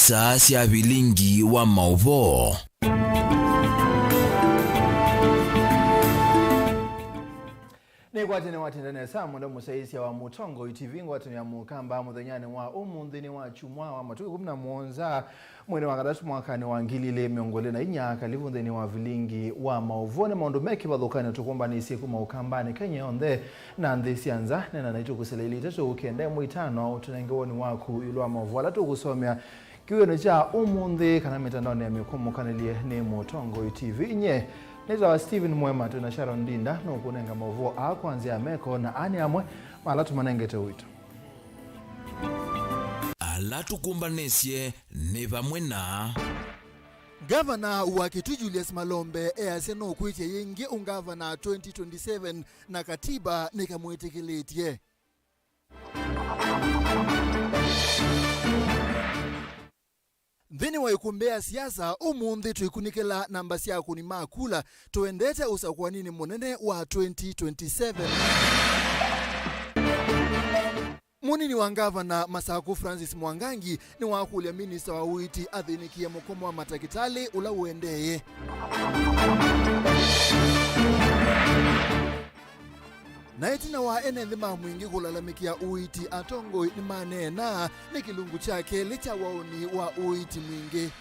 Isa sia Vilingi wa Mauvoo. Nekwatene watendane samu ndo musaisi wa mutongo itivingo watene ya mukamba muthanyane wa umunthini wa chumwa wa matuki kumna muonza mwene wa kadatu mwakani wa ngilile miongole na inyaka livunthini wa Vilingi wa Mauvoo ne maundu meki bathukane tukumba ni siku maukambani Kenya onthe na nthi sianza nena naitu kuseleli tatu ukende mwitano tunengewoni waku ilu wa Mauvoo ala tukusomea kiweno cha umunthi kana mitandao ya mikomukanelie ni mutongo TV nye Neza Steven MUEMA tuna Sharon Dinda no kunenga Mauvoo akwanzia meko na ani amwe malatu manengete wito. Alatu kumbanesye ne bamwe na Gavana wa Kitui Julius Malombe aseno kuitia yengi ungavana 2027 na katiba nikamwetekeletie. Dhini wa ikumbea siasa umunthi tuikunikela namba siyaku ni makula tuendete usakwanini munene wa 2027. Munini wa Gavana Masaku Francis Mwangangi ni wakulia minista wa uiti athinikia mukomo wa matakitali ula uendeye. Naitina wa enenthima mwingi kulalamikia uiti atongo ni manena ni kilungu chake licha waoni wa uiti mwingi.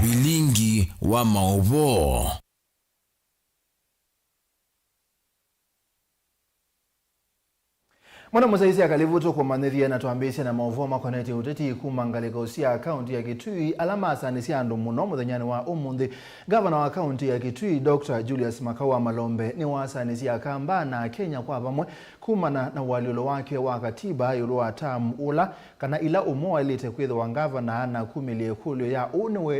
Vilingi wa Mauvoo. Mwana musaisi akalivuto kwa manethia na tuambisha na Mauvoo makoneti uteti kumangalika usia akaunti ya Kitui alama asanisi andu muno muthanyani wa umunthi. Gavana wa akaunti ya Kitui Dr. Julius Makawa Malombe ni wasanisi akamba na Kenya kwa pamwe kumana na waliolo wake wa katiba yulu wa tamu ula kana ila umoa ilite kwitha wa gavana na kumilie kulio ya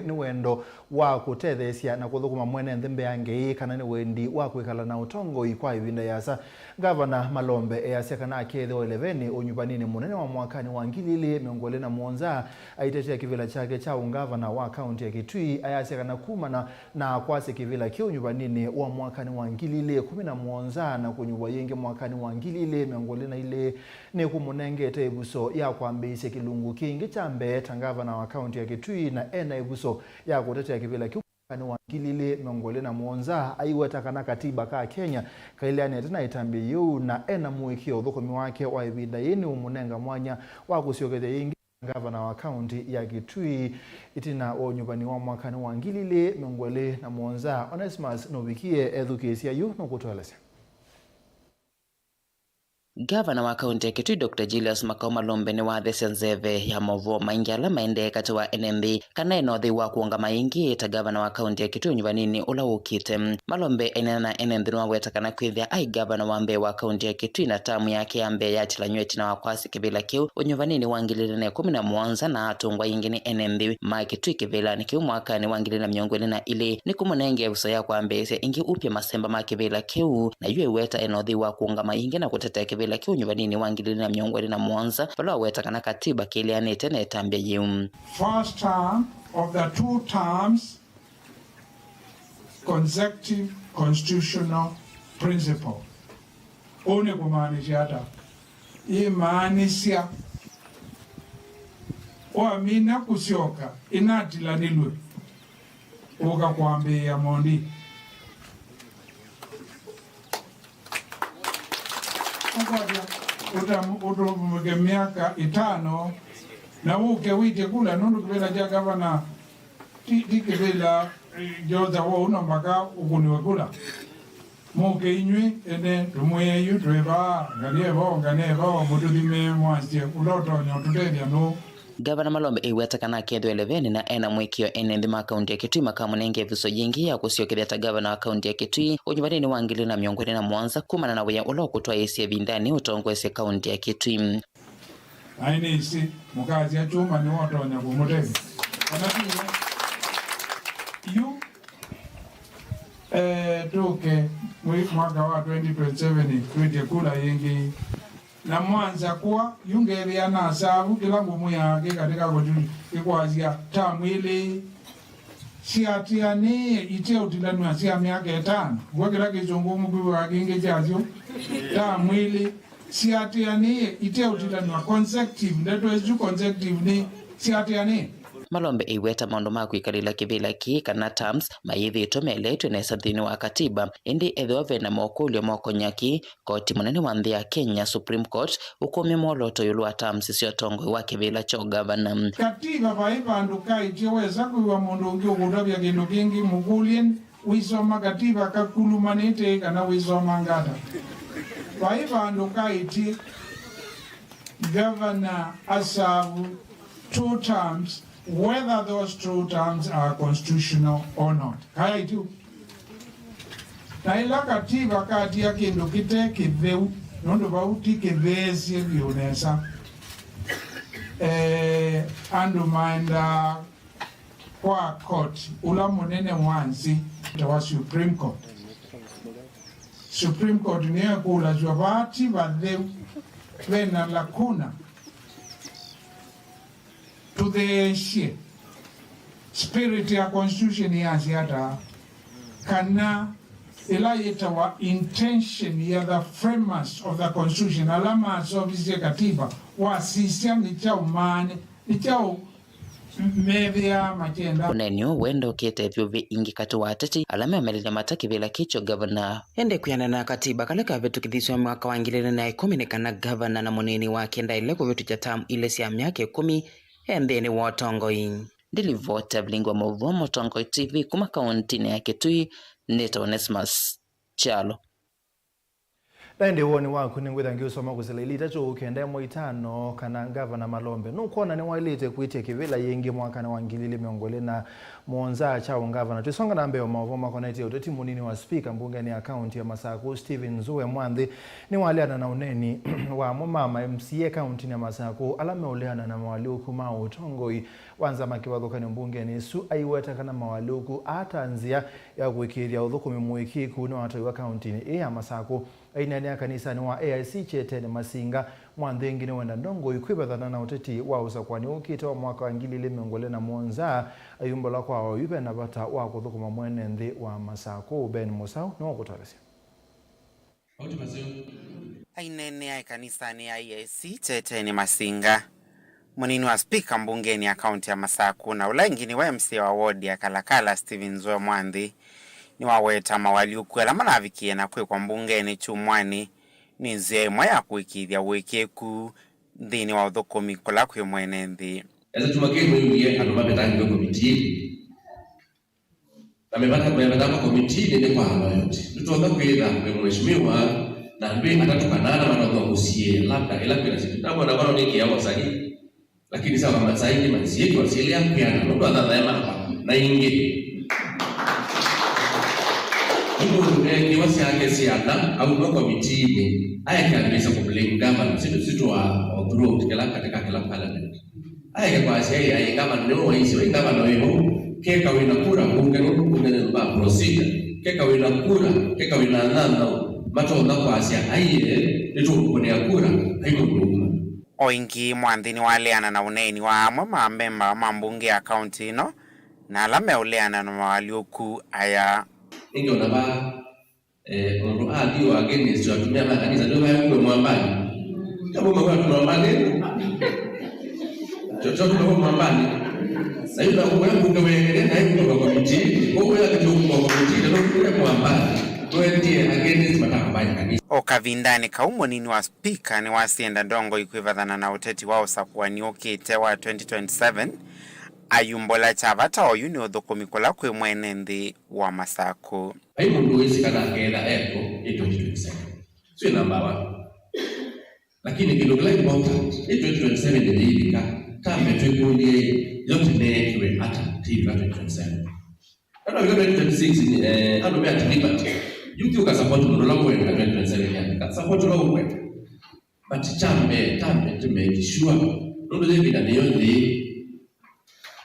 ni wendo wa kutethesia na kuthukuma mwene nthimbe yange kana ni wendi wa kwikala na utongo ikwa ivinda yasa. Gavana Malombe easia kana ketho 11 unyubanini munene wa mwakani wa ngilile miongole na muonza aitetea kivila chake cha ungavana wa akaunti ya Kitui ayasia kana kumana na kwase kivila kia unyubanini wa mwakani wa ngilile 11 na kunyuwa yenge mwakani wa ngilile miongole na ile ni kumunenge tebuso ya kuambise kilungu kingi chambe tangavana wa akaunti ya Kitui na ena ibuso ya kutetea kivila kia ni wangilile miongole na muonza aiweta kana katiba ka Kenya kailiani tena itambi yu na ena muikio uthukomi wake wa ibida yini umunenga mwanya wa kusiokethe yingi gavana wa kaunti ya Kitui itina o nyumbani wa mwakani wangilile miongole na muonza Onesimus nobikie edhukesia yu no kutweleza. Gavana wa kaunti ya Kitui Dr. Julius Makawa Malombe ni wathesya nzeve ya Mauvoo maingi ala maende kati wa NMB kana enothi wa kuonga maingi ta gavana wa kaunti ya Kitui nyuvanini ula ukite. Malombe enena na NMB ni waweta kana kwithia ai gavana wa mbe wa kaunti ya Kitui na tamu yake ya mbe ya chilanyweti na wakwasi kivila kiu unyuvanini wangilile na 11 na atungwa yingini NMB ma Kitui kivila ni kiu mwakani wangilile na miongoni na ile ni kumunenge uso ya kwa mbesya ingi upya masemba ma kivila kiu na yue weta enothi wa kuonga maingi na kutetea kivila kiu nyuvanini wangilile na miongoni na muonza pala weta kana katiba kiliani tena etambia yium. First term of the 2 terms consecutive constitutional principle. One kumaanisha hata imaanisha oamina kusioka inatilanilwe ukakwambia mondi uta miaka 5 na uke wite kula nundu kivela ja gavana tikivela joza wo unombaka ukuniwe kula muke inywe ene tumweyu tweva nganiebo mututhime mwasye ulotonya ututethia no. Gavana Malombe iweta kana ketho 11 na ena mwikio enenthi ma kaunti ya Kitui makamunenge viso yingi ya kusiokethia ta gavana wa kaunti ya Kitui unyuvanini wangilile na miongoni na muonza kumana na wia ula kutwa isi vindani utongwese kaunti ya Kitui. Aini isi mukazi ya chuma ni wotonya kumutethia kanatiwa yu tuke mwaka wa 2027 kwete kula yingi na mwanza kuwa yungeria na sabu kila ngumu yake katika kutuli ikwazia tamwili siatiani ite utilanu ya siya miaka 5 wakila kizungumu kwa kinge jazio tamwili siatiani ite utilanu consecutive ndeto ezu consecutive ni siatiani Malombe iweta maundu ma kwikarila kivila ki kana terms maithitwo meletwe nesa thini wa katiba indi ethwa vena mokulio mokonyaki koti munene wa nthi ya Kenya Supreme Court ukumia mwoloto yulu wa terms cio tongo wa kivila cho governor. Katiba vaivandu kaitiweza kuiwa mundu ungi ukutavya kindu kingi mugulien wisoma katiba kakulumanite kana wisoma ngata. Vaivandu kaiti governor asavu 2 terms, whether those 2 terms are constitutional or not. Kaitu. Na ila katiba kati ya kindu kite kiveu, nondo bauti kivezi vionesa. Andu maenda kwa court, ula munene wanzi, wa Supreme Court. Supreme Court niya kula jwabati vadeu, vena lakuna to the spirit ya constitution yazi hata kana ila yetawa intention ya the framers of the constitution alama asofisi katiba wa system ni chao mane ni chao mevia machenda unenyo wendo kete vyuvi ingi katu watati alama ya melina mataki vila kicho governor ende kuyana na katiba kaleka vetu kithisi wa mwaka wa 2010 kana governor na munini wa kenda ile kwa vetu cha tamu ile siya miaka 10 ende ni watongoi ndilivota Vilingi wa Mauvoo Motongoi TV kuma kaunti ya Kitui Neta Onesmus Chalo. Ndi woni waku ningwitha ngiusoma kuselelita cho ukende moitano kana Governor Malombe nukona ni wailite kuitia kivila yengi mwaka na wangilili miongole na muonza chao Governor tusonga na mbeo Mauvoo makoneti uteti munini wa speaker mbungeni ya county ya Masaku Stephen Zuwe Mwandhi ni waliana na uneni wa mumama MCA county ya Masaku alame uleana na mawaliuku mao Tongoi wanza makiwadhoka ni mbungeni su aiweta kana mawaliuku ata nzia ya kuikiria udhuku mimuikiku na watu wa county ni ya Masaku aina ya kanisa ni wa AIC chete ni Masinga Mwandhi ngine wenda ndongo ikwibadhana na uteti wa usakwani ukitoa mwaka wa ngilili miongole na muonza ayumbo la kwa yupe na bata wa kuthukuma mwene nthi wa Masaku Ben Musau ni wakutarisia aina ya kanisa ni AIC chete ni Masinga munini wa speaker mbungeni ya kaunti ya Masaku na ulangini wa MCA wa ward ya Kalakala Stephen Zuwe Mwandhi ni waweta mawaliuku ala manavikie na kwe kwa mbungeni chumwani ni nzemwa ya kuikithia wekeku dhini wa udhukumi kola kwe mwene nthi. Eza tumakeni uye anumabetangi kwa komitini. Na mebata komitini ni kwa hama yote. Tutuwaka kweza kwe mweshimiwa na mbe atatukanana manakuwa kusie labda ila kwe na siku. Na mwana wano niki ya wasani. Lakini sawa masaini manisieki wasili ya kuyana. Nuku adhadhayama hapa na inge. Kiwasi yake siada au kwa mitini aya kabisa kumlinga na situ wa group katika kila parliament aya kwa asia aya kama ndio waisi kama ndio keka winakura bunge ba procedure keka winakura nana mato na kwa asia aye ndio kunia kura haiko nduma oingi Mwandhi waleana na uneni wa memba mambunge ya county no na alame uleana na mawaliuku aya inge unaba ondo adio against ya tumia makanisa ndio hayo mwambani kama mwa mwambani chochote kwa mwambani sasa hivi kwa mungu wewe na hiyo kwa komiti kwa hiyo kwa komiti ndio kwa mwambani tuendie against matakabani kanisa okavindani kaumo nini wa speaker ni wasienda ndongo ikwivadhana na uteti wao sakuani okite wa 2027 ayumbola chavata oyu ni udhukumikola kwe mwene nthi wa Masaku. Aimu nduwezi kana keda eko 2027. Sio namba 1. Lakini kilogla important 2027 ni hivika kame tukunye yote nekiwe hata tiva 2027. Kama vile 2026 ni ando mea liberty. Yuki ukasupport mdola mwenda 2027 ya support la mwenda. But tambe tumekishua ndo hivi na niyondi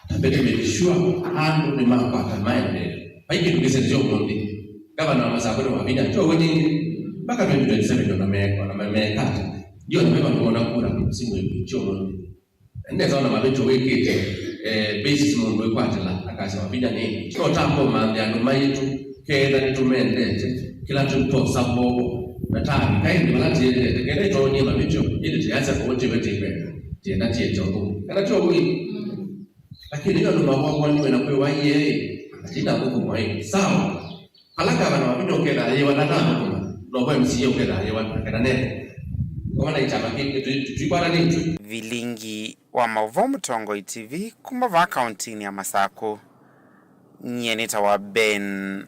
tabete mekishua ando ni mapata maende haiki tukisenzio mwondi Governor wa Masaku wa Vilingi to wini mpaka 2027 ndo na memekata hiyo ni mema kuona kura simu hicho mwondi ndio zaona mabecho wekete basis mundu ikwatela akasema Vilingi sio tambo mande ando maitu kenda nitumendete kila tuto sabo na tabi kaindi balati yende kende to ni mabecho ili tianza kuote wete kwenda tena tieto kana to wini lakini hiyo ndio mambo ni na kwa yeye atina huko mwai sawa alaka bana wapito kenda yeye wanataka ndio kwa msije kenda yeye wanataka nene kwa maana itama tulipata nini Vilingi wa Mauvoo Mtongo TV kumava kaunti ya Masako nyeneta wa Ben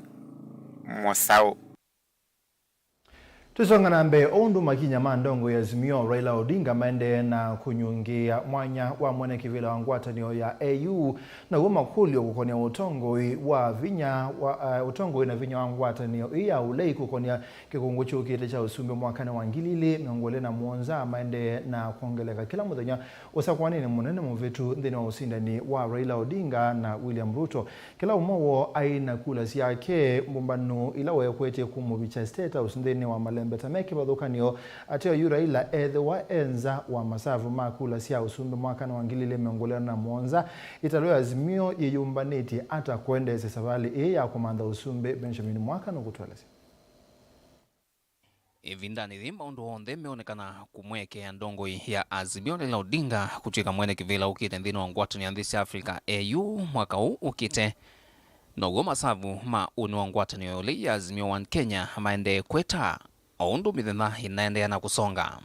Mosau. Tusonga na mbe ondu makinya mandongo ya Azimio Raila Odinga maende na kunyungia mwanya wa mwene kivila wa ngwatanio ya AU na goma kulio kukonia utongo wa vinya utongo na vinya wa ngwatanio ya ulei kukonia kikungu chukite cha usumbe mwakane wa ngilili miongole na muonza maende na kuongeleka kila muthenya usakwani ni munene muvitu ndini wa usindani wa Raila Odinga na William Ruto kila umowo aina kula siyake mumbanu ilawe kwete kumubicha state usindani wa malembe Betameke badhukanio ateo Raila wa enza wa masavu makula sia usumbe mwaka na wangilile miongolea na muonza italoya Azimio yeyumbaniti ata kuendeze safari ya komanda usumbe Benjamin mwaka na kutueleza. Evindani dhimba undu honde meonekana kumweke ndongo ya Azimio Raila Odinga kuchika mwene kivila ukite ndino wa ngwatu ni andhisi Afrika AU mwaka huu ukite nogo masavu ma uni wa ngwatu ni yole ya Azimio wa Kenya maende kweta Oundu mithena inaendelea na kusonga.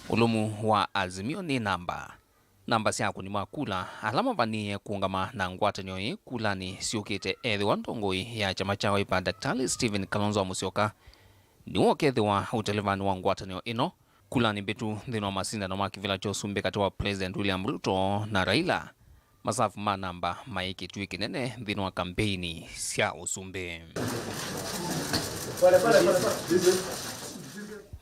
Ulumu wa Azimio ni namba siaku ni makula alama vanie kuungama na ngwatanio hii kula ni siukite wa ndongo ya chama chao ipa Daktari Stephen Kalonzo Musyoka ni wakethe wa utelevani wa ngwatanio ino kula ni betu dhino masinda na makivila chosumbe katiwa President William Ruto na Raila masafu namba maiki tuiki nene dhino wa kampeni sia usumbe.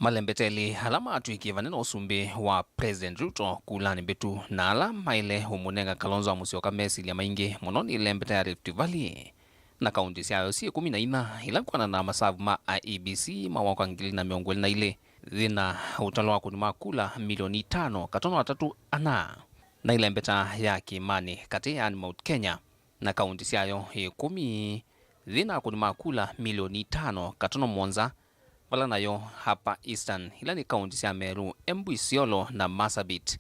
Malembeteli alama atuikiva neno usumbi wa President Ruto kulani betu na alama ile umunenga Kalonzo Musyoka mesili ya maingi mononi lembeta ya Rift Valley na kaunti siayo si 14 ilakwana na masavu ma IEBC mawaka ngili na miongweli na ile dhina utaloa kunima kula milioni 5 katono watatu ana na ilembeta ya Kimani kati ya Mount Kenya na kaunti siayo 10 dhina kunima kula milioni 5 katono Mwanza wala nayo hapa Eastern ilani kaunti sia Meru, Embu, Isiolo na Marsabit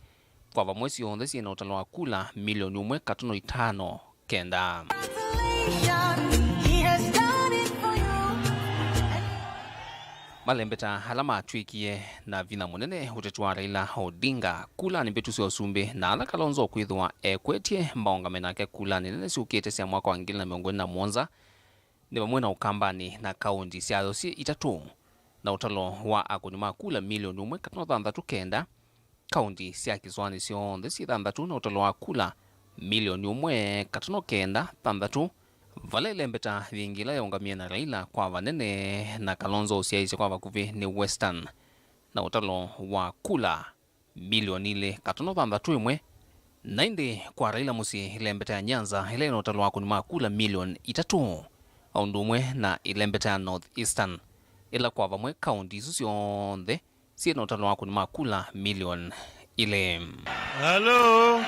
kwa vamwesi yondesi na utaloa kula milioni 1 katono 5 kenda. Malembeta alama tuikie na vina munene utetua Raila Odinga kula ni betu sio sumbe na ala Kalonzo kwithwa ekwetie maongamena kula ni nene siukete sia mwaka wa ngili na miongoni na Mwanza ni bamwena ukambani na kaunti siayo si itatu na utalo wa akunima kula milioni 1 katono 6 kenda kaunti sia Kizwani sio ndesi 6 na utalo wa kula milioni 1 katono kenda 6 vale lembeta vingila ya ungamia na Raila kwa vanene na Kalonzo usiaisi kwa vakuvi ni Western na utalo wa kula milioni ile katono 6 na indi kwa Raila musi lembeta ya Nyanza ile na utalo wa kunima kula milioni 3 aundumwe na ilembeta ya North Eastern ila kwa vamwe kaunti susionde siye na utalo wa kunima kula milioni ile. Hello.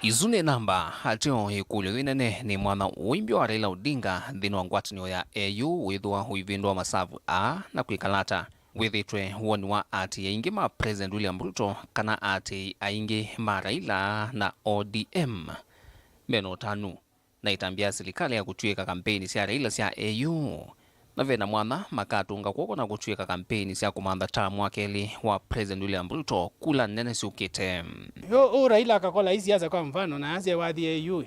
Izune namba hatio hikulu winene ni mwana uimbi wa Raila Odinga dhino wa ngwatanio ya AU withwa huivindwa masavu na kuikalata withitwe huoni wa ati ya ingi ma President William Ruto kana ati ya ingi ma Raila na ODM meno tanu na itambia serikali ya kutuika kampeni sia Raila sia AU na vena mwana makatunga kuoko na kutuika kampeni sia kumanda tamu wakeli wa President William Ruto kula nene siukite. Yo Raila akakola hizi yaza kwa mfano na aze wadhi AU.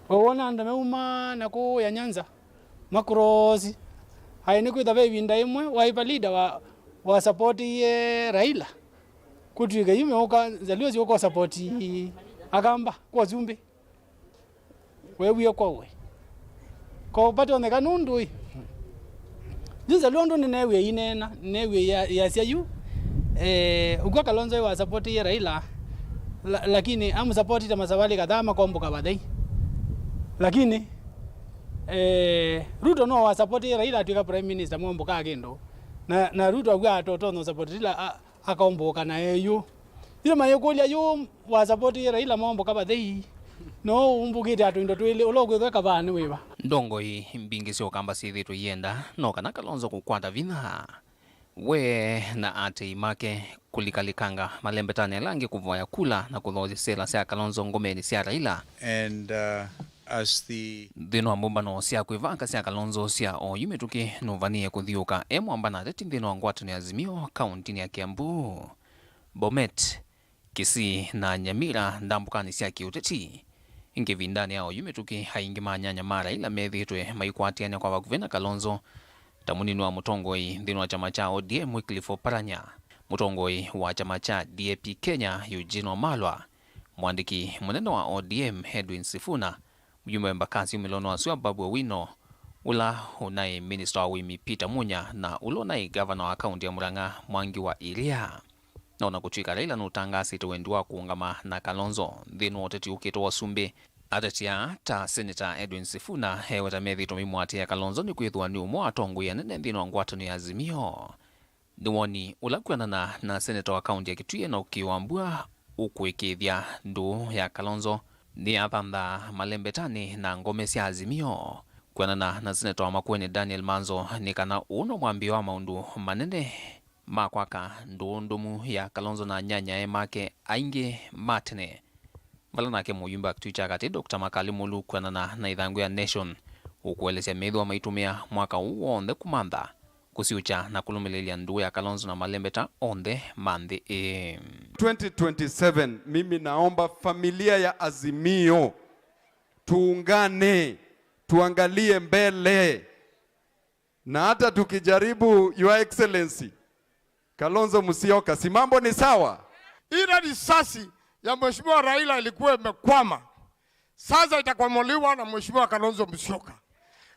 Wawona ndameuma na ku ya Nyanza makrozi. Haini kuitha vinda imwe waipa leader wa support ye Raila. Kutuika yume oka zalio ziko support akamba kwa zumbi. Wewe kwa we. Kwa pato ne kanundu. Jinza londo ni newe inena newe ya siayu ukwa Kalonzo wa support ya Raila lakini amu support ta masawali kadhaa komboka badai lakini Ruto no wa support ya Raila tuka prime minister momboka agendo na Ruto agwa toto no support Raila akomboka na eyo ile mayekolia yo wa support ya Raila momboka badai no umbugite atundo twile ulogwe kabani wewa ndongo hii mbingi sio kamba sithitwe yenda no kana Kalonzo kukwata vina we na ate make kulikalikanga malembetane langi kuvoya kula na kuthozi sela sia Kalonzo ngomeni sia Raila. And as the Dino ambano sia kuivanga sia Kalonzo sia o yumetuki novania kuthiuka mwambana reti dino ngwatu ni Azimio kaunti ya Kiambu, Bomet, Kisii na Nyamira ndambukani sia kiuteti. Ingevindani yao yumetuki haingi manyanya mara ila methitwe maikwatiania kwa wakuvena Kalonzo tamunini wa mutongoi ndino wa chama cha ODM Wycliffe Oparanya, mutongoi wa chama cha DAP Kenya Eugene Wamalwa, mwandiki mwenendo wa ODM Edwin Sifuna, mjumbe wa Embakasi Umilono wa Sua Babu Owino, ula unai Minister wa Wimi Peter Munya na ulonai Governor wa kaunti ya Murang'a Mwangi wa Iria. Na unakuchika Raila nutangasi tuwendua kuungama na Kalonzo dhinu oteti ukito wa Sumbe. Atatia ta Senator Edwin Sifuna heweta methito mimwatia Kalonzo ni kuithua ni umo atongu ya nene dhinu ngwatu ni Azimio. Niwoni ulakuanana na Senator wa kaunti ya Kitui na ukiwambua ukuikithia ndu ya Kalonzo ni athanda malembetani na ngome sia Azimio. Kuanana na Senator wa Makueni Daniel Manzo ni kana uno mwambio wa maundu manene makwaka ndundumu ya Kalonzo na nyanya make ainge matene. Valana ke muyumba kituicha kati Dr. Makali Mulu kuanana na idhangu ya Nation ukuelezea medhu wa maitumia mwaka uo onde kumanda kusiucha na kulumelelia ndu ya Kalonzo na malembeta onde mande 2027 mimi naomba familia ya Azimio tuungane, tuangalie mbele, na hata tukijaribu Your Excellency Kalonzo Musyoka, si mambo ni sawa. Ile risasi ya Mheshimiwa Raila ilikuwa imekwama, sasa itakwamuliwa na Mheshimiwa Kalonzo Musyoka.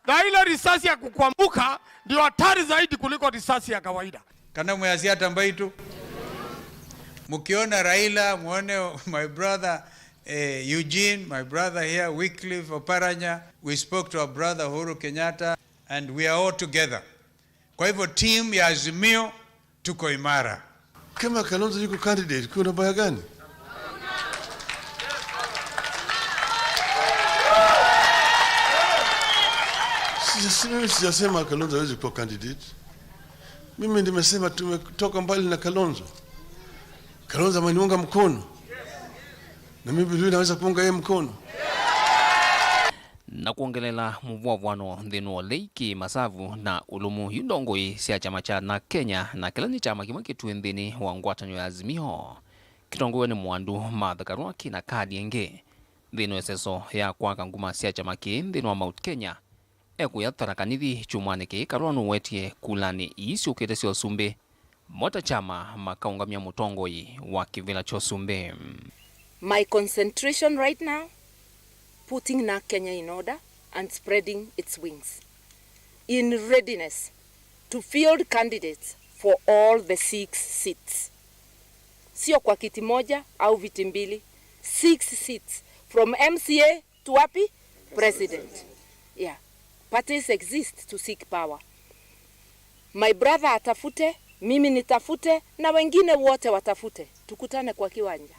Na ile risasi ya kukwambuka ndio hatari zaidi kuliko risasi ya kawaida. kana mwazia tambaitu mukiona Raila muone my brother Eugene, my brother here Wycliffe Oparanya. We spoke to our brother Uhuru Kenyatta and we are all together. Kwa hivyo team ya Azimio tuko imara. Kama Kalonzo yuko candidate kuna baya gani? Sijasema Kalonzo hawezi kuwa candidate. Mimi nimesema tumetoka mbali na Kalonzo. Kalonzo ameniunga mkono, na mimi vile naweza kuunga yeye mkono. Na kuongelela muvwavwano ndinu leiki masavu na ulumu yundongoi sia chama cha na Kenya na kilani chama kimwe kitu ndini wa ngwatanyo ya Azimio. Kitongowe ni mwandu madhakarwaki na kadi enge ndinu eseso ya kwaka nguma sia chama ki ndinu wa Mount Kenya ekuyatharakanithi chumwane ki karwanu wetie kulani isi ukete sio Sumbe mota chama makaungamia mutongoi wa kivila cho Sumbe. My concentration right now, putting NARC Kenya in order and spreading its wings in readiness to field candidates for all the 6 seats. Sio kwa kiti moja au viti mbili, 6 seats from MCA to wapi? President. Yeah. Parties exist to seek power. My brother atafute, mimi nitafute, na wengine wote watafute. Tukutane kwa kiwanja.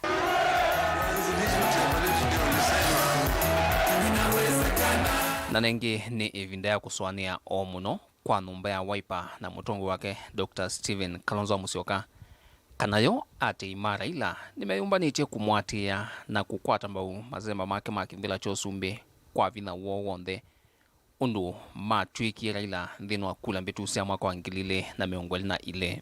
Nanengi ni ivinda ya kuswania omuno kwa numba ya Wiper na mutongo wake Dr. Stephen Kalonzo Musyoka. Kanayo ati imara ila nimeyumbanitie kumwatia na kukwata mbau mazemba make makimvila cho Sumbe kwa vina wonde undu matwiki Raila ndino akula mbetu sia mwaka wangilile na miongweli na ile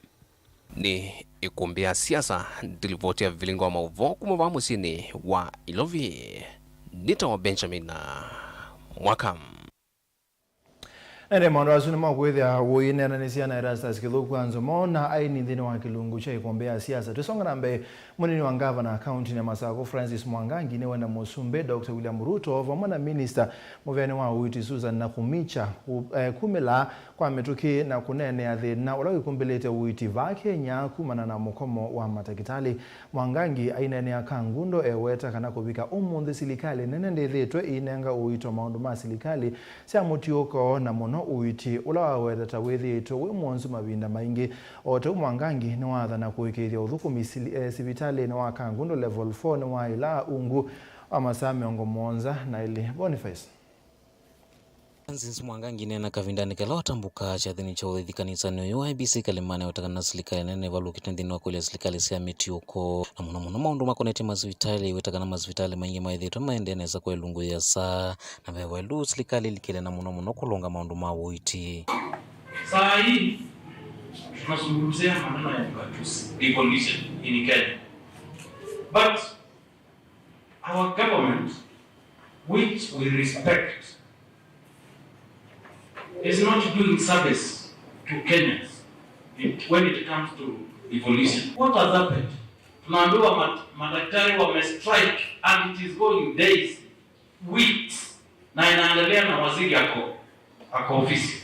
ni ikumbia siasa dilivotia Vilingi wa Mauvoo kumuva musini wa Ilovi. Nita wa Benjamin na Mwakam. Ene mondo asuni makwithia wuine na nisiana Erastus Kithuku Anzomo na aini thini wa kilungu cha ikombea siasa. Tusonga nambe munini wa gavana kaunti ya Masako Francis Mwangangi ni wenda Musumbe Dr. William Ruto vamwana minister muvene wa uiti Susan na kumicha kumila kwa metuki na kunene ya thina ulawi kumbelete uiti va Kenya kumana na mukomo wa matakitali. Mwangangi ainene ya kangundo eweta kana kubika umundi silikali nene ndithitwe inenga uito maundu ma silikali sia mutiuko na mono uiti ulawa weta withito we mwonzu mabinda maingi ote Mwangangi ni wathana kuikithia uthukumi sivitali ni wa kangundo level 4 ni wa ila ungu wa masaa miongo mwonza na ili Boniface. Francis Mwangangine na kavindani kala watambuka chathini cha uthi kanisa ni IBC kalimane watakana serikali nene valukite nthini wa kweli serikali cia mitiuko na muno maundu makonete mazivitali wetakana mazivitali maingi maithitwe maendeneza kwa ilungu ya saa na vewa ilu serikali likile na muno kulonga maundu ma uiti. Saa hii tunazungumzia maneno ya ugatuzi, devolution in Kenya. But our government, which we respect, is not doing service to Kenyans when it comes to devolution. What has happened? Tunaambiwa madaktari wame-strike and it is going days, weeks, na inaendelea na waziri ako ofisi.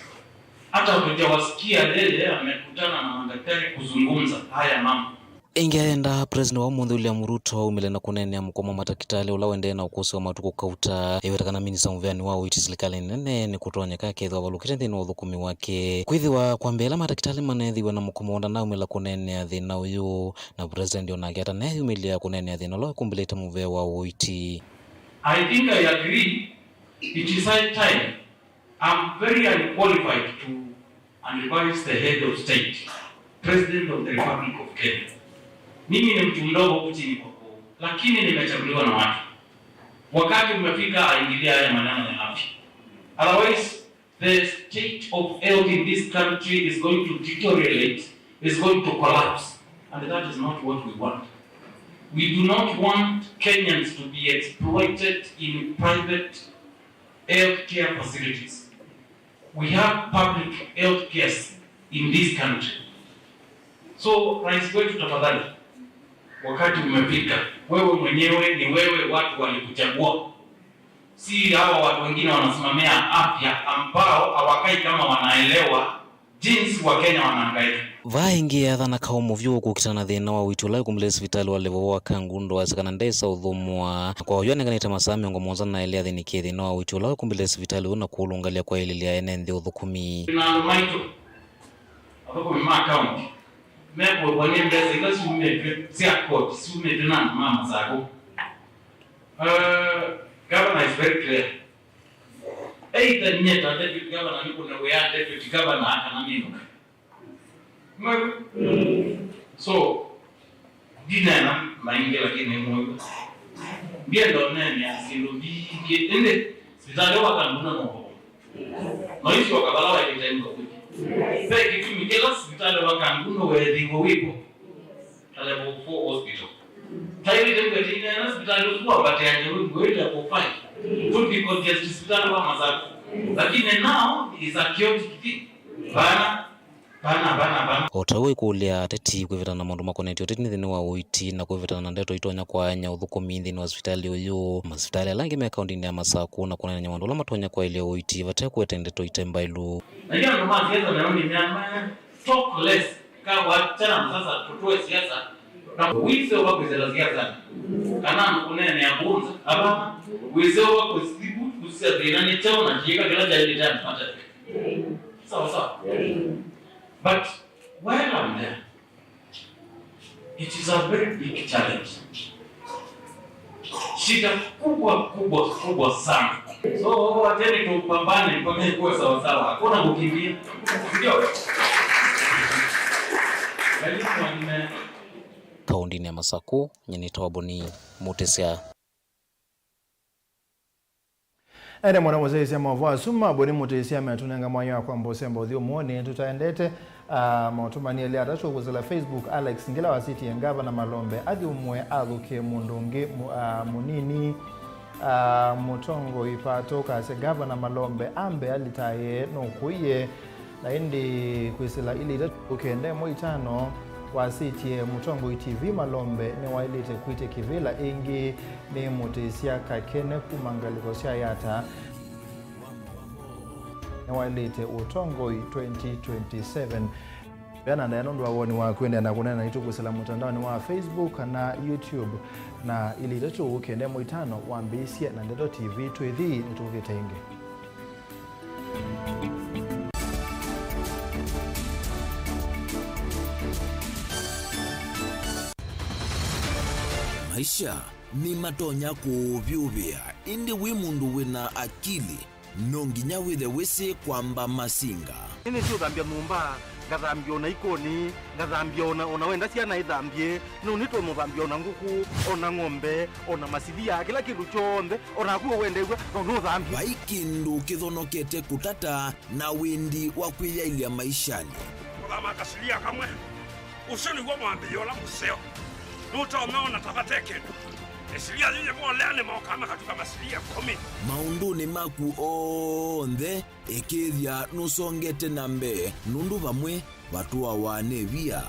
Hata hujawasikia leo amekutana na madaktari kuzungumza haya mambo. Ingeenda President wa Mungu William Ruto umele na kunene mkoma matakitale ulawende na ukosi wa matuko kauta ewetakana minisa mvyani wao iti serikali nene ni kutonya kake edwa balukite nthini wa uthukumi wake kwithiwa kwambela matakitale manethiwa na mkoma onda na umela kunene athina uyu na President onake ata nethi umilia kunene athina lo kumbilete muve wa uiti. I think I agree. It is high time. I'm very unqualified to advise the head of state, President of the Republic of Kenya. Mimi ni mtu mdogo kuchini kwako, lakini nimechaguliwa na watu. Wakati umefika aingilia haya maneno ya afya. Otherwise, the state of health in this country is going to deteriorate, is going to collapse. And that is not what we want. We do not want Kenyans to be exploited in private healthcare facilities. We have public health care in this country. So, rais wetu tafadhali, wakati umefika, wewe mwenyewe ni wewe, watu walikuchagua. Si hawa watu wengine wanasimamia afya ambao hawakai kama wanaelewa jinsi wa Kenya wanahangaika. Vaingi ya thana kao muvyo kukitana thina wa witula kumile sivitali wa levo wa kangundo wa sakana ndesa udhumwa kwa huyone kanita masami ongo mwonza na elea thini kia thina wa witula kumile sivitali una kuulungalia kwa ililia ene ndi udhukumi. Tuna maito hapo mima account mepo wane mbeza ila sume siya koti sume dina mama zako. Governor is very clear. Either nyeta deputy governor niko na wea deputy governor akanamino. So, dina na maingi lakini mwengu. Biendo nene ya silo bige. Inde, sitale wakanduna mwengu. Noisi wakabala wa ikitaimu kwa kuki. Peki tu mikela sitale wakanduna wedingo wipo. Tale wafo hospital. Taili tengu etina na sitale usuwa bate ya nyewe wele ya kufai. Could be congested sitale wa mazako. Lakini now is a chaotic thing. Bana Otawe kulia teti kwivitana na maundu makonetio teti nithini wa uiti na kwivitana na ndeto itonya kwa nya uthukumi nthini wa hospitali uyu masipitali alangi me akaunti ya masaku na kunena nyamandu la matonya kwa ile uiti vate kuete ndeto itemba ilu na hiyo ndo maana siasa na ni mama talk less ka wachana sasa tutoe siasa na wize wa kwezela siasa kana kunena ya bunza aba wize wa kusibu kusia ni chao na kieka kila jali tena pata sawa but while I'm there, it is a very big challenge. Shida kubwa sana. So wateni tupambane mpaka ikuwe sawa sawa. Hakuna kukimbia. Ndio. Kaunti ya Masaku nyenita waboni Mutesia. Ere mwana mozezi ya Mauvoo asuma boni Mutesia ametunenga mwanyo kwa mbosembo thio muone tutaendete mautumani ile atacho kuzela Facebook Alex ngila wasiti ngava na Malombe athi umwe athuke mundungi munini mutongo ipato kase gavana Malombe ambe alitaye no kuye na indi kwisila ile ukende moitano wasitie mutongo TV Malombe ni wailite kuite kivila ingi ni Mutesia kakene kumangaliko sia yata ni wailite utongo 2027 Bana na yanondo wawoni wa kwenda na kunena itukusela mutandao wa Facebook na YouTube na ili leto ukende moitano wa mbisia na ndeto TV twethi nituke ingi. Maisha ni matonya kuvyuvia indi wimundu wina akili nonginya withe wisi kwamba masinga. Nini sio dhambia numba, gathambia ona ikoni, gathambia ona wenda ciana ithambie, no nito muthambia ona nguku, ona ng'ombe, ona masithia, kila kindu chonde, ona kuo wende gwa, no thambia. Vaikindu kithonokete kutata na windi wa kwiyailia maishani. Kama kasilia kamwe, usoni gwa mwambio la museo. Nuta umeona tabateke. Esilia zile kwa lene maokama katika masilia komi. Maunduni maku onthe ekethia nusongete nambe nundu vamwe vatua wane via.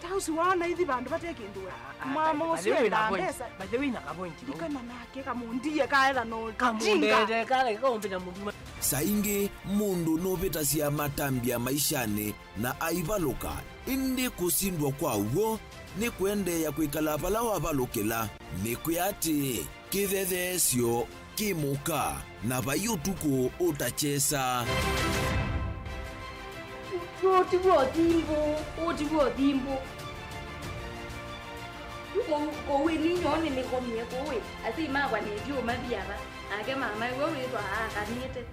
Tausi wana hithi bandu bateke ndua. Mama uswe ndesa. Bajewi na kapointi. Ikana nake kamundie kaela no kamundete kale kaombela mundu. Saingi mundu noveta cia matambia maishani na aivaluka indi kusindwa kwa uo ni kuendeya kwikala pala wavalukila ni kuyati kithethesyo kimuka na vayutuku utachesa. Otiwo timbo. Kowe ni nyone ni komye kowe. Ati magwa ni dio mabiara. Ake mama wewe to akanite.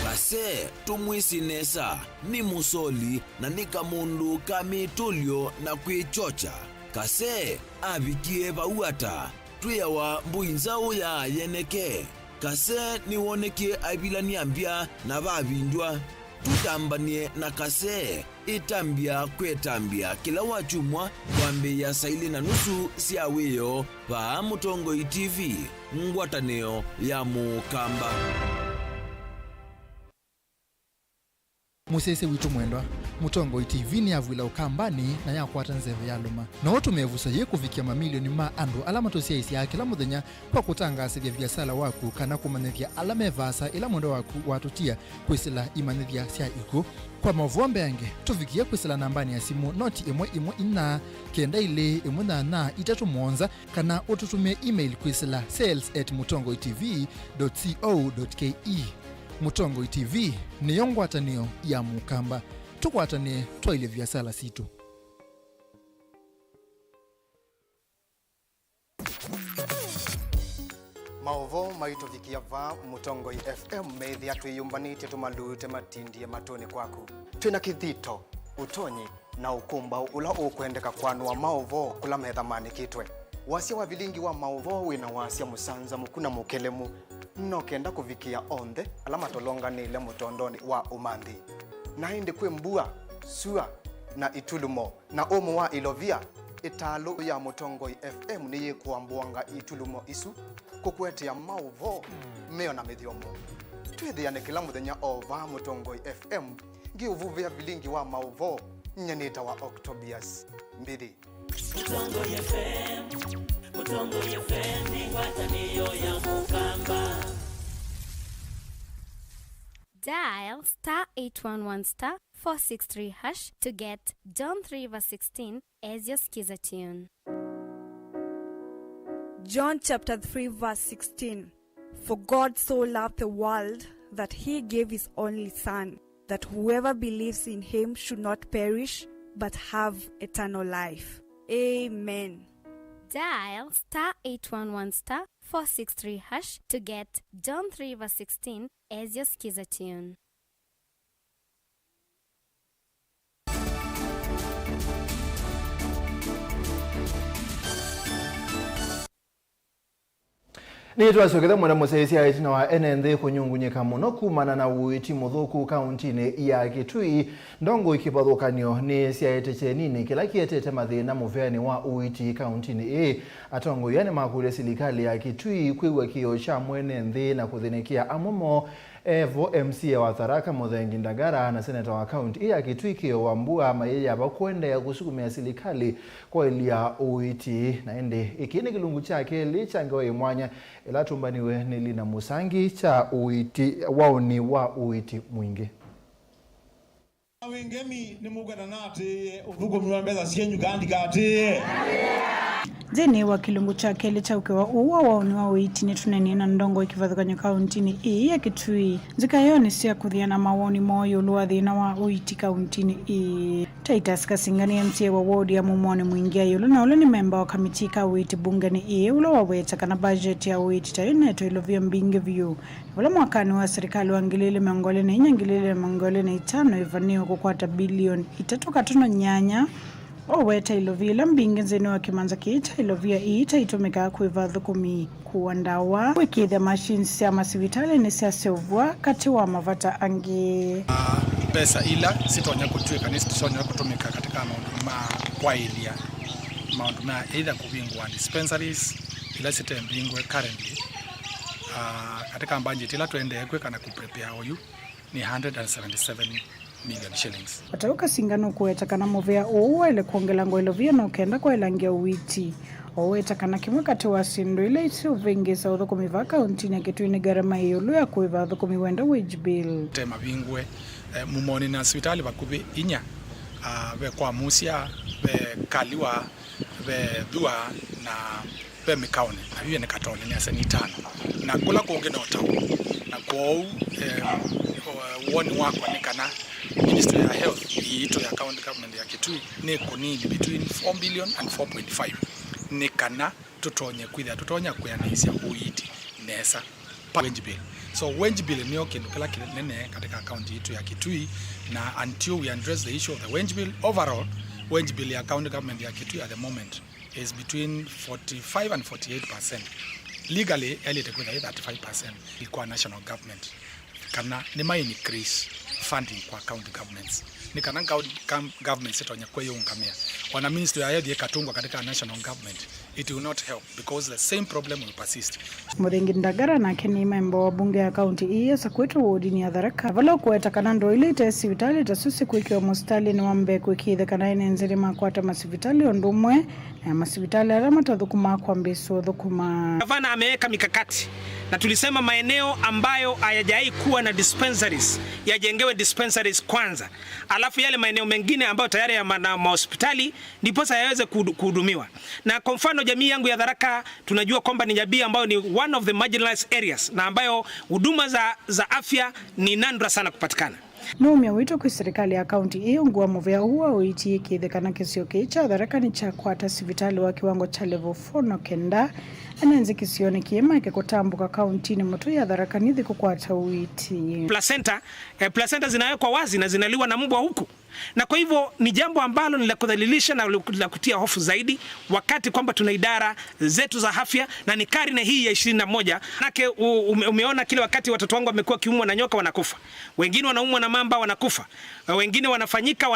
Kase tumwisinesa ni musoli na nika mundu kamitulio na kwichocha. Kase avikie vauata tuyawa mbuinzao ya yeneke. Kase ni woneke aibilani ambia na vavindwa. Tutambanie na kase itambia kwetambia kila wachumwa kwambe ya saili na nusu siaweyo pa Mutongoi TV ngwataneo ya Mukamba. Musese witu mwendwa Mutongoi TV ni avwila ukambani na yakwata nzeve ya luma na otumevusa ye kufikia mamilioni ma andu alama tosia isi ya kila muthenya kwa kutangasithia biasala waku kana kumanithia alama evasa ila mwendo waku watutia kwisila imanithia sia iku. Kwa Mauvoo yange tufikia kwisila nambani ya simu noti imwe ina kenda ile na itatu mwonza kana ututumie email kwisila sales@mutongoitv.co.ke. Mutongoi TV ni yongwatanio ya Mukamba. Tukwatane twaile biasala situ. Mauvoo maitufikia va Mutongoi FM methi twiyumbanite tumalute matindie matoni kwaku. Twina kithito, utonyi na ukumba ula ukwendeka kwanua Mauvoo kula methamani kitwe. Wasia wa Vilingi wa Mauvoo wina wasia musanza mukuna mukelemu no kenda kuvikia onthe alama tolonga nile mutondoni wa umandhi. Na hindi kwe mbua, sua na itulumo na omo wa ilovia italo ya Mutongoi FM niye kuambuanga itulumo isu kukwete ya Mauvoo meo na medhiomo. Twithiane kila muthenya ova Mutongoi FM ngi uvuvia Vilingi wa Mauvoo nyanita wa Octobius mbidi. Mutongoi FM, Mutongoi FM ni watanio ya Mukamba. Dial *811*463# to get John 3:16 as your skiza tune. John chapter 3 verse 16. For God so loved the world that he gave his only Son, that whoever believes in him should not perish but have eternal life. Amen. Dial *811*463# to get John 3:16 as your skiza tune. Ni twasoketha mwenda musesi ya itina wa NND kunyungunyika muno kumana na uiti muthuku kauntini ya Kitui. Ndongo ikipathukanio ni siaete chenini kila kietete mathina muveani wa uiti kauntini atongo yani makure silikali ya Kitui kwiwa kio cha mwene nthi na kuthinikia amumo Evo MC wa Tharaka Muthengi Ndagara na seneta wa kaunti ya Kitui kio wambua mayeye abakwenda ya kusukumia silikali kwa ilia uiti na ende ikini kilungu chake lichangewa imwanya ila tumbaniwe nilina musangi cha uiti waoni wa uiti mwingi. Wengemi ni mugana nati uvugo mwambeza sienyu kandi kati. Zeni wa kilungu cha kele cha ukewa uwa waoni wa uiti ni tuneni na ndongo ikivathukanywa kauntini ii ya Kitui. Zikayoni sia kuthiana mawoni moyo ulua thina wa uiti kauntini ii. Titus Kasingani MCA wa wodi ya Mumoni mwingia yulu na ule ni memba wa kamiti ka uiti bungeni ii ula waweta kana budget ya uiti taineto ilovia mbingi view. Ula mwakani wa serikali wa ngilile mengole na inyangilile mengole na itano ivaniwa kukwata bilioni 3.8 Oweta ilovia mbingi nzeni wa kimanza kiita ilovia iita itumika kuivathukumi kuandawa wikithia machines ya masivitali ni siasevua kati wa mavata angi pesa ila sitonya kutuika ni sitonya kutumika katika maundu ma kwailia maundu ma either kuvingwa dispensaries ila sitembingwe currently katika budget ila tuendeekwe kana kuprepare oyu ni 177 million shillings. Watauka singano kuweta kana movea uwa ile kuongela ngo ilovia na ukenda kwa ilangia uiti. Oweta kana kimwe kati wa sindu ile isi uvingisa udhukumi va kauntini ya Kitui ni gharama hiyo luya kuiva udhukumi wenda wage bill. Tema vingwe mumoni na hospitali vakuvi inya ve kwa musia ve kaliwa ve dhua na ve mikaone na hiyo ni katoni ni aseni 5 na kula kuonge na otau na kwa uoni wako ni kana Ministry of Health ito ya county government ya Kitui ni kunini between 4 billion and 4.5 ni kana tutonye kuyanisia uiti nesa wage bill. So wage bill ni kindu kila kinene katika county ito ya Kitui na until we address the issue of the wage bill overall wage bill ya county government ya Kitui at the moment is between 45 and 48%. Legally eligible 35% ilikuwa national government kana ni mai increase funding kwa county governments ni kana government sitonya kwa hiyo ngamia wana ministry ya health yakatungwa katika national government it will not help because the same problem will persist. Murengi Ndagara na keni member wa bunge ya county iya sakwetu wodi ni Tharaka vala kuweta kana ndo ile tesivitali tasusi kuikiwa mustali ni wambe kuikithe kana ine nziri makwata masivitali ondumwe na masivitali alama tathukuma kwa mbisu thukuma. Gavana ameweka mikakati na tulisema maeneo ambayo hayajai kuwa na dispensaries yajengewe dispensaries kwanza, alafu yale maeneo mengine ambayo tayari ya hospitali ndiposa yaweze kuhudumiwa. Na kwa mfano jamii yangu ya Tharaka tunajua kwamba ni jamii ambayo ni one of the marginalized areas na ambayo huduma za afya ni nandra sana kupatikana. Numia wito kwa serikali ya kaunti iyo nguwa movea huwa uiti ikithekana kisio kicha Tharaka ni cha kwata sivitali wa kiwango cha level 4 no kenda anenzi kisioni kiema ikikutambuka kaunti ni mtu ya Tharaka nithi kukwata uiti. Placenta zinawekwa wazi na zinaliwa na mbwa huku. Na kwa hivyo ni jambo ambalo ni la kudhalilisha na la kutia hofu zaidi wakati kwamba tuna idara zetu za afya na ni karne hii ya 21. Manake umeona kile wakati watoto wangu wamekuwa kiumwa na nyoka wanakufa. Wengine wanaumwa na mamba wanakufa. Wengine wanafanyika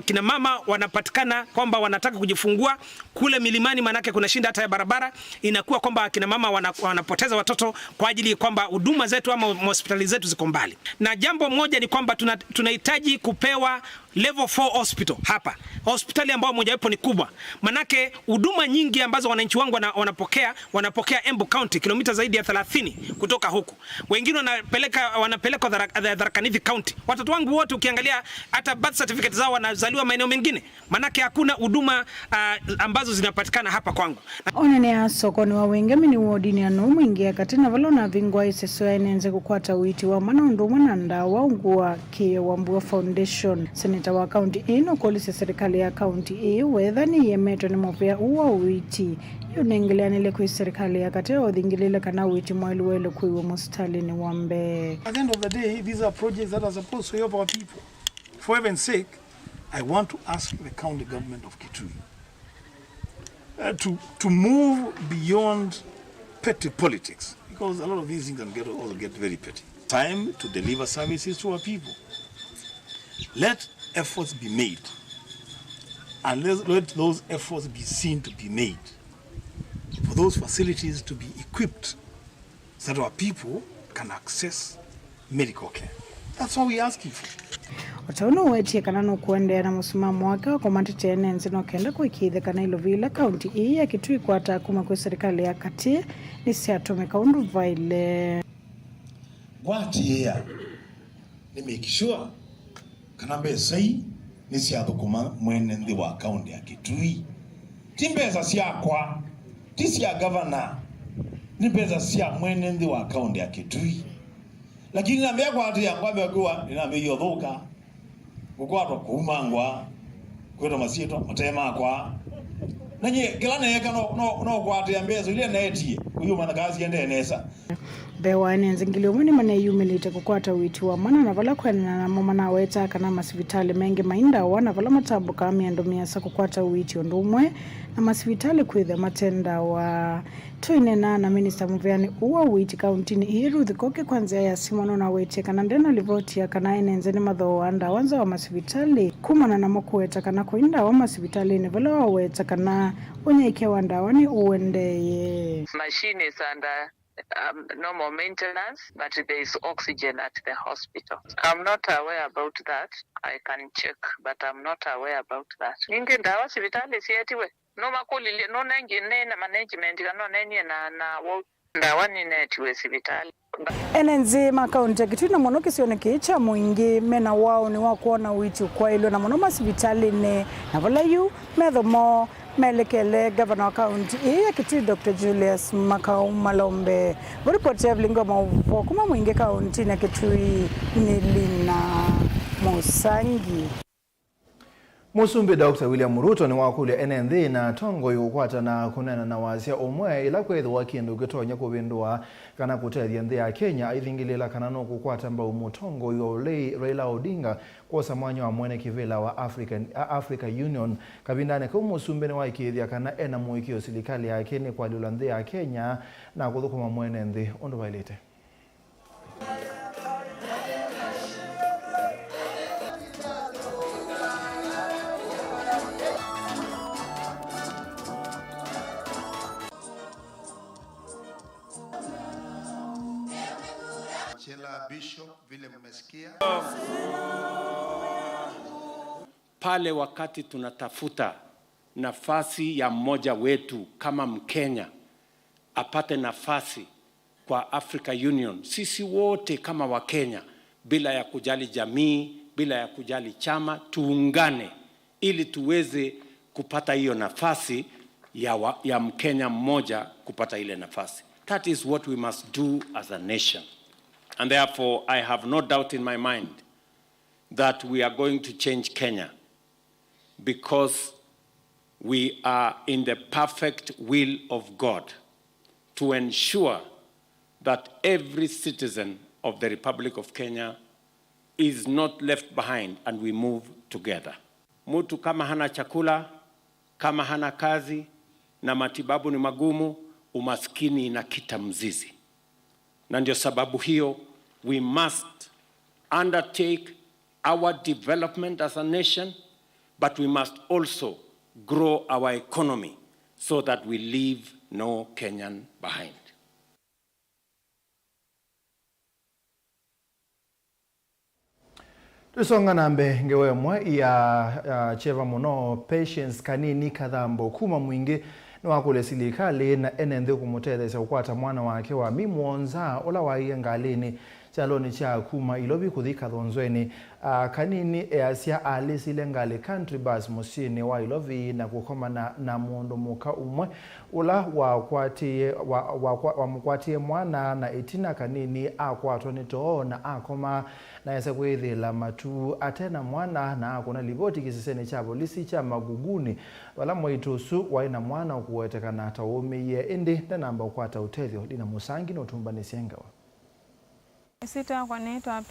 kina mama wanapatikana kwamba wanataka kujifungua kule milimani manake kuna shinda hata ya barabara inakuwa kwamba kina mama wanapoteza watoto kwa ajili kwamba huduma zetu ama hospitali zetu ziko mbali. Na jambo moja ni kwamba tunahitaji kupewa level 4 hospital hapa. Hospitali ambayo mojawapo ni kubwa. Manake huduma nyingi ambazo wananchi wangu wanapokea Embu County kilomita zaidi ya 30 kutoka huku. Wengine wanapeleka Tharaka Nithi County. Watoto wangu wote ukiangalia hata birth certificate zao wanazaliwa maeneo mengine. Manake hakuna huduma ambazo zinapatikana hapa kwangu. Onene ya sokoni wa wengemi ni wodini ya numu ingia katina valona vingwa iseso ya inenze kukwata uiti wa mana undumwa na ndawa ungua kia Wambua Foundation. Seneta wa kaunti ino kolisi serikali ya kaunti iyo wedhani yemeto ni movea uwa uiti. Yunengelea nile kui serikali ya kateo odhingilile kana uiti mwailu wele kui mustali ni wambe. At the end of the day, these are projects that are supposed to help our people. For heaven's sake, I want to ask the county government of Kitui to move beyond petty politics, because a lot of these things can also get very petty. Time to deliver services to our people. Let efforts be made, and let those efforts be seen to be made for those facilities to be equipped so that our people can access medical care. That's what we're asking for. Wataunu wetie kanano kuendea na musimamo wake wa komantite enenzi no kenda kuikithe kana ilovila kaunti hii ya Kitui kwa takuma kwa serikali ya kati nisi atumeka undu vaile. Wati ya ni make sure kana besai nisi atukuma mwene ndi wa kaunti ya Kitui timbeza siakwa tisia governor ni pesa sia mwene ndi wa account ya Kitui lakini nambia kwa ati ya kwa kwa nambia yodhoka kukwatwa kumangwa kweto masito matema kwa nanye kila neka no kwa ati ya mbezo ile naetie uyu mana kazi ende nesa bewane nzingilio mwini mane yumelite kukwata witi wa mana na vala kwena na mama na weta kana masivitali mengi mainda wana vala matabu kami andomia kukwata witi ondumwe na masivitali kwithe matenda wa tuinena na Minister Muveani uwa witi kauntini iru dhikoke kwanzia ya simono na wete kana ndena livoti ya kana inenzeni madho wanda wanza wa masivitali kumana na mokuweta kana kuinda wa masivitali ni vala wa weta kana onye ike wanda wani uendeye machine is under normal maintenance, but there is oxygen at the hospital. I'm not aware about that. I can check, but I'm not aware about that. Ninge ndawa sivitali sietiwe. No makuli no nengine na management no nenye na ndawa ni netiwe sivitali. Enenzi makaunti kitu na mono kisioneke cha mwingi mena wao ni wakuona wichu kwa ilo na mono masivitali ne na vala yu medhomo melekele governor county ya Kitui Dr. Julius Makau Malombe report ya Vilingi Mauvoo kuma mwingi county na Kitui ni Lina Musangi. Musumbi Dr. William Ruto ni wakule NND na tongo yukwata na kunena na wazia umwe ila kwethu wakindu gitonya kubindua kana kutethia nthi ya Kenya aithingilila kana no kukwata mba umutongo yolei Raila Odinga kwa samwanyo wa mwene kivila wa Africa Union kabindane kwa Musumbi ni waikithia kana ena muikio serikali ya Kenya kwa lula nthi ya Kenya na kuthukuma mwene nthi ondo bailete. Bishop vile mmesikia pale wakati tunatafuta nafasi ya mmoja wetu kama Mkenya apate nafasi kwa Africa Union, sisi wote kama Wakenya bila ya kujali jamii, bila ya kujali chama, tuungane ili tuweze kupata hiyo nafasi ya Mkenya mmoja kupata ile nafasi. That is what we must do as a nation. And therefore, I have no doubt in my mind that we are going to change Kenya because we are in the perfect will of God to ensure that every citizen of the Republic of Kenya is not left behind and we move together. Mtu kama hana chakula, kama hana kazi, na matibabu ni magumu, umaskini inakita mzizi. Na ndio sababu hiyo we must undertake our development as a nation, but we must also grow our economy so that we leave no Kenyan behind. Tusonga nambe ngewe mwe ya cheva muno Patience Kanini Kadhambo kuma mwingi wakule serikali na NND kumutethesya ukwata mwana wake wa mimwonza ola waiye ngalini chaloni cha kuma ilobi kuthika thonzweni Kanini easia alisile ngali country bus musini wa ilobi na kukomana na muondo muka umwe ula wamukwatie mwana na itina Kanini akwatwa nitoo na akoma na yasa kwethila matu atena mwana na akona liboti kisiseni cha polisi cha Maguguni wala moitusu waina mwana ukuwetekana taumiye indi na namba ukwata utethyo Lina Musangi na utumbanisi engawa. Sita kwa naitwa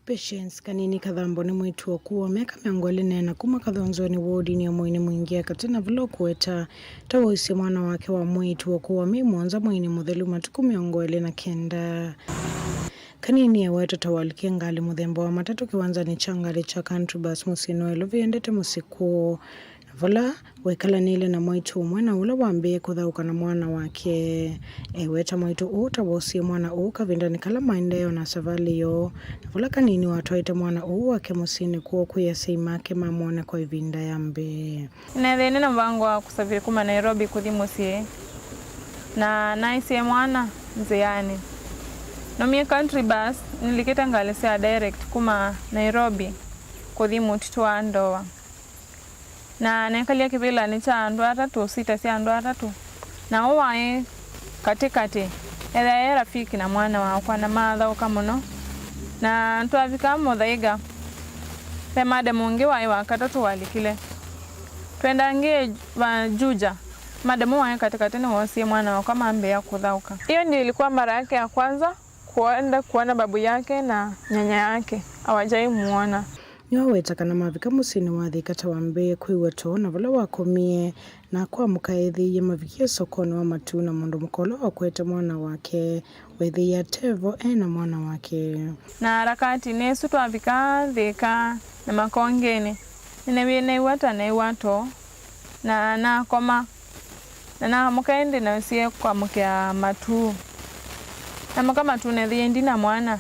Patience Kanini Kadhambo ni mwitu wa kuwa miaka 20 na kuma kathonzoni wodi ni mwini mwingia katina vilo kuweta tawisi mwana wake wa mwitu wa kuwa mimwanza mwini muthelu matuku 29 Kanini ya wetu tawalikia ngali muthemba wa matatu kiwanza ni changali cha country bus musino elovi endete musiku Vola wekala nile na mwitu umwena ula wambie kuthauka na mwana wake weta mwitu uta wosi mwana kavinda nikala maendeo na savali yo vola Kanini watoite mwana wake musini kuo kuya seimake mamone kwa ivinda yambe Nethene na mbango wa kusafiri kuma Nairobi kuthi musie na naisi mwana nziani no mie country bus niliketa ngalisia direct kuma Nairobi kuthi mutitwa Ndoa na nekalia kibila ni cha andu atatu sita si andu atatu na uwae katikati era rafiki na mwana wakwa na matha ukamuno na twavika muthaiga pe madamu ngi wae wakatatu walikile twendangie Juja madamu wae katikati ni wosie mwana wakwa mambea kuthauka. Hiyo ndio ilikuwa mara yake ya kwanza kuona babu yake na nyanya yake awajai muona. Niwawetakana mavika musini wa Thika Tawambe kwiweto na vala wakomie na kwa mukaithi ya mavikia sokoni wa matuna mundu mukolo wa kwete mwana wake wethi ya tevo na mwana wake. Na harakati nesu twavika Thika na makongeni nene iwata na iwato na nakoma na mukaende na usie kwa mukia matu na makama tunethi na mwana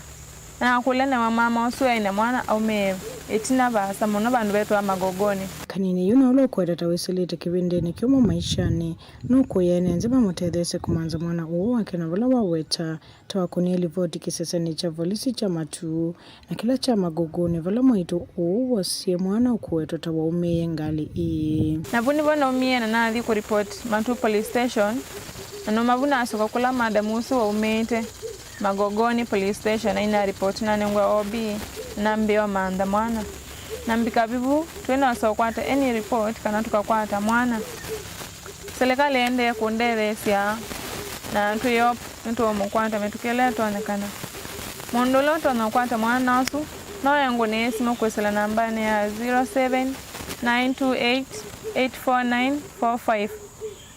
na kule na mama usue ina mwana au me etina basa muno bandu betu amagogoni kanini yuna ulo kweta wisilite kibindeni kyomo maishani nuko yene nzima mutethese kumanza mwana uwo wake na vala waweta tawakunieli voti kiseseni cha volisi cha matu na kila cha magogoni vala mwitu uwo wasie mwana ukuweto tawaumeye ngali ii na vuni wana umie na nathi ku report Matu police station na mavuna asuka kula madamusi wa umete magogoni police station na ina report na nengwa OB na mbio manda mwana na mbika bibu twena wasokwata any report kana tukakwata mwana serikali ende kundethesia na tuyop nto mukwata metukele tuonekana mondolo tunakwata mwana nasu no yangu ni simu kwesela namba ni ya 0792884945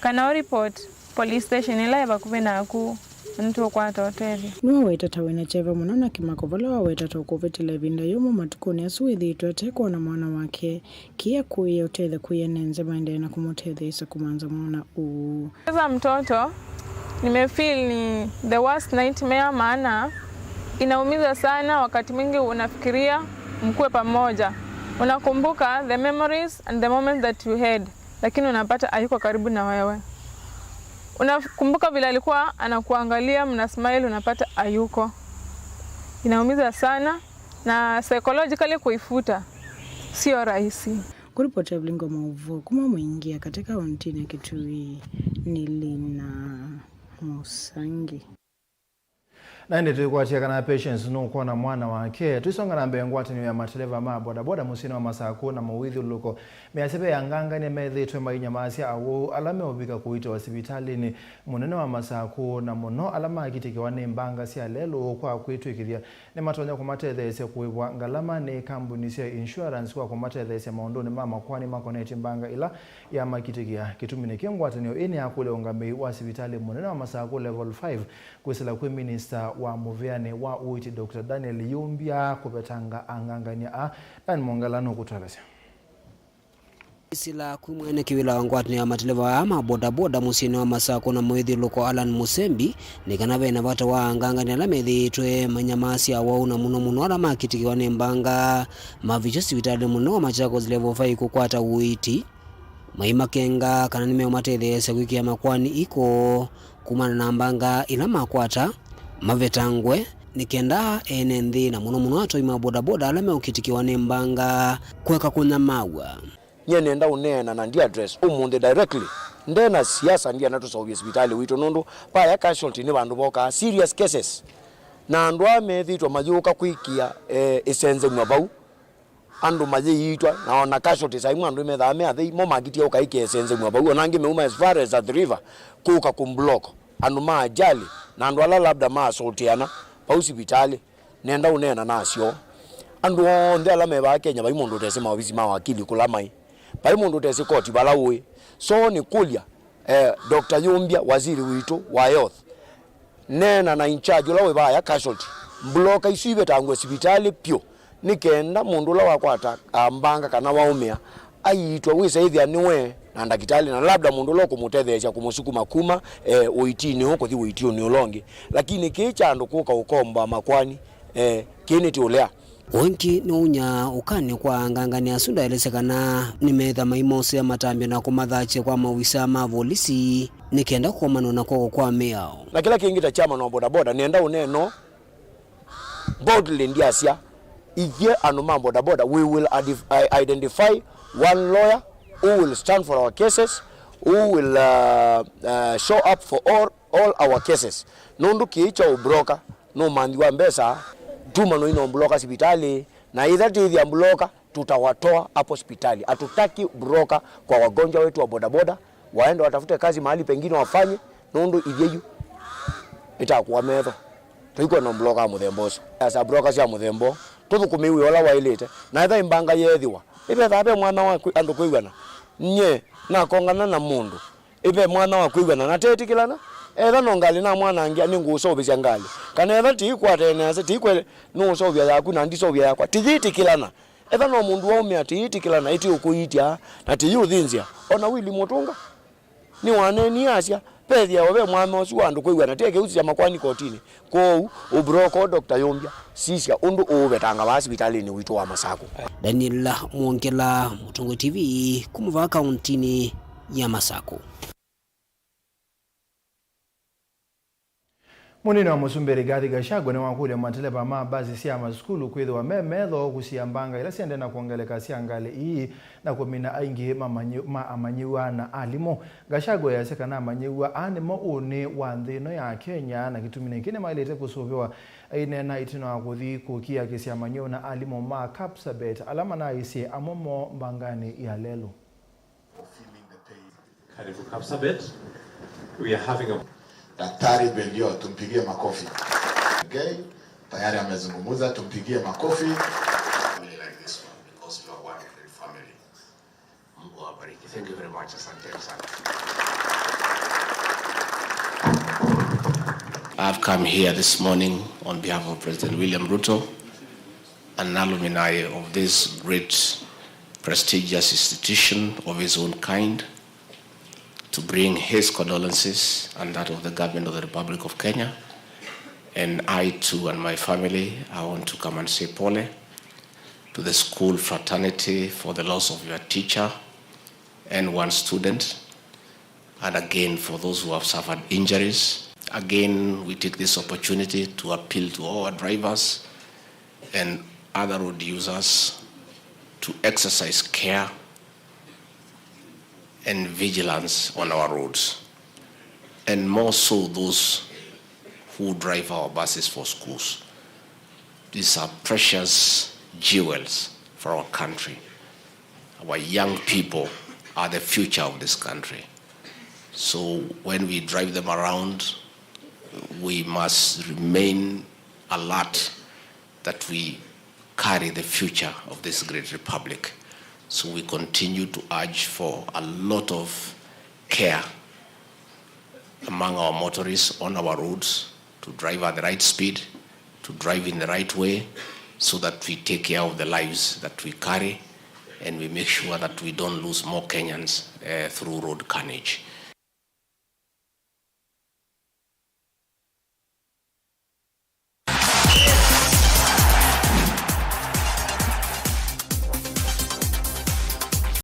kana report police station ila bakubena ku ntu kwata hoteli nuwa weta tawena cheva munona kimako vala waweta tokuvetila vinda yomo matukoni asuithi tuatekwa na mwana wake kia kuya utele kuya nenze maende na kumutele isa kumanza mwana uu. Kasa mtoto nimefeel ni the worst nightmare maana inaumiza sana wakati mwingi unafikiria mkue pamoja. Unakumbuka the memories and the moments that you had lakini unapata hayuko karibu na wewe. Unakumbuka vile alikuwa anakuangalia mna smile unapata hayuko. Inaumiza sana na psychologically kuifuta sio rahisi. Kuripoti Vilingi Mauvoo kuma mwingia katika kaunti ya Kitui Nilina Musangi. Naende tulikuachia kana patience nuko na mwana wake tuisonga na mbengwati ni ya mateleva ma boda musini wa masako na muwithi luko measepe yanganga ni methitwe mainyamasi awo alame obika kuita hospitali ni munene wa masako na muno alama akitikiwa ni mbanga sia lelo kwa kwitwikithia ni matonya kumatethese kuibwa ngalama ni kambuni sia insurance kwa kumatethese maondoni mama kwani makoneti mbanga ila ya makitikia kitumine kengwati ni ini akule ongambei wa hospitali munene wa masako level 5 kwisila kwe minister wa muveane wa uiti Dr. Daniel Yumbia kubetanga angangania dan mongalano kutwalese Sila kumwene kiwila wangwatni ya mateleva ama boda musini wa masako na mwethi loko Alan Musembi ni kanabe na vata wa angangania la methi tue manyamasi ya wauna muno ala makitikiwa ni mbanga mavicho sivitali muno wa Machakos level 5 kukwata uiti maima kenga kananime umatele wiki ya makwani iko kumana na mbanga ila makwata mavetangwe nikenda enenthi na muno ato ima boda alame ukitikiwa ni mbanga kweka kuna mawa nye nenda unena na ndi address umunde directly ndena siasa ndi anatu sa hospitali wito nondo pa ya casualty ni bandu boka serious cases na andu amethitwa majuka kwikia esenze mwabau andu majiitwa na ona casualty sai mwandu methame athi mo magitia ukaikia esenze mwabau onangi meuma as far as the river kuka kumblock andu maajali na andu ala labda maasoltiana pa hospitali nenda unena nasio andu onde ala meba Kenya bai mundu tese mawisi mawakili kulamai bai mundu tese koti balawe so ni kulia Dr. Yumbia waziri wito wa health nena na in charge lawe ba ya casualty bloka isibe tangwe hospitali pio nikenda mundu la wakwata ambanga kana waumia aitwa wisa hithi aniwe na ndakitali na labda mundu loko mutethesha kumusukuma kuma uitini huko thi uitio ni ulongi lakini kicha andu kuka ukomba makwani kini ti ulea Wenki ni unya ukani kwa angangani asunda elesekana nimetha maimosi ya matambio na kumathache kwa mawisa mavolisi nikenda kwa manona kwa meao na kila kiingita chama na boda nienda uneno boldly ndiasia ithie anu boda we will identify one lawyer who will stand for our cases, who will show up for all our cases. Nundu kiicha ubroka, no mandiwa mbesa, tuma no ino mbloka hospitali, na idhati hithi mbloka, tutawatoa hapo hospitali. Hatutaki broka kwa wagonjwa wetu wa bodaboda, waende watafute kazi mahali pengine wafanye, nundu idhiyu itakuwa metho. Tuiko no mbloka muthemboso. Asa broka cia muthembo, tuthukumiwe ola wailite, na itha imbanga yethiwa. Ibe thabe mwana wa andu kuigana. Nye na kongana na mundu. Ibe mwana wa kuigana na tetikilana. Etha no ngali na mwana angia ni ngusobisia ngali. Kana etha tiikwate nese tiikwe no sobia yaku na ndisobia yakwa. Tigitikilana. Etha no mundu wa umia tiitikilana iti ukuitia na tiyuthinzia. Ona wili mutunga. Ni waneni asia. Pethia obe mwana osu andu kuigana teke ucia makwani kotini. Ko ubroko Dr. Yombia sisia undu ubetanga ba hospitali ni witu wa Masako. Daniel Mwongela, Mutongo TV, kumuva kauntini ya Masako. Munino wa Musumbere Gathi Gachagua ni wakulia mateleba mabazi siya maskulu kwithwa memetho kusiambanga ila siende na kuongeleka siangali hii na kumina aingi amanyiwa na alimo. Gachagua yaseka na amanyiwa animo une wa nthino ya Kenya na kitumine kine mailete kusuviwa ine na itino wakuthi kukia kisi amanyiwa na alimo ma Kapsabet alama na isi amomo mbangani ya lelo. Karibu Kapsabet. We are having a Daktari Belio, tumpigie makofi. Okay? Tayari amezungumza, tumpigie makofi. Like this one, because you are one family. Mungu awabariki. Thank you very much. Asante sana. I've come here this morning on behalf of President William Ruto, an alumni of this great prestigious institution of his own kind, to bring his condolences and that of the government of the Republic of Kenya. And I too and my family, I want to come and say pole to the school fraternity for the loss of your teacher and one student. And again, for those who have suffered injuries. Again, we take this opportunity to appeal to our drivers and other road users to exercise care and vigilance on our roads, and more so those who drive our buses for schools. These are precious jewels for our country. Our young people are the future of this country. So when we drive them around, we must remain alert that we carry the future of this great republic. So we continue to urge for a lot of care among our motorists on our roads, to drive at the right speed, to drive in the right way, so that we take care of the lives that we carry, and we make sure that we don't lose more Kenyans through road carnage.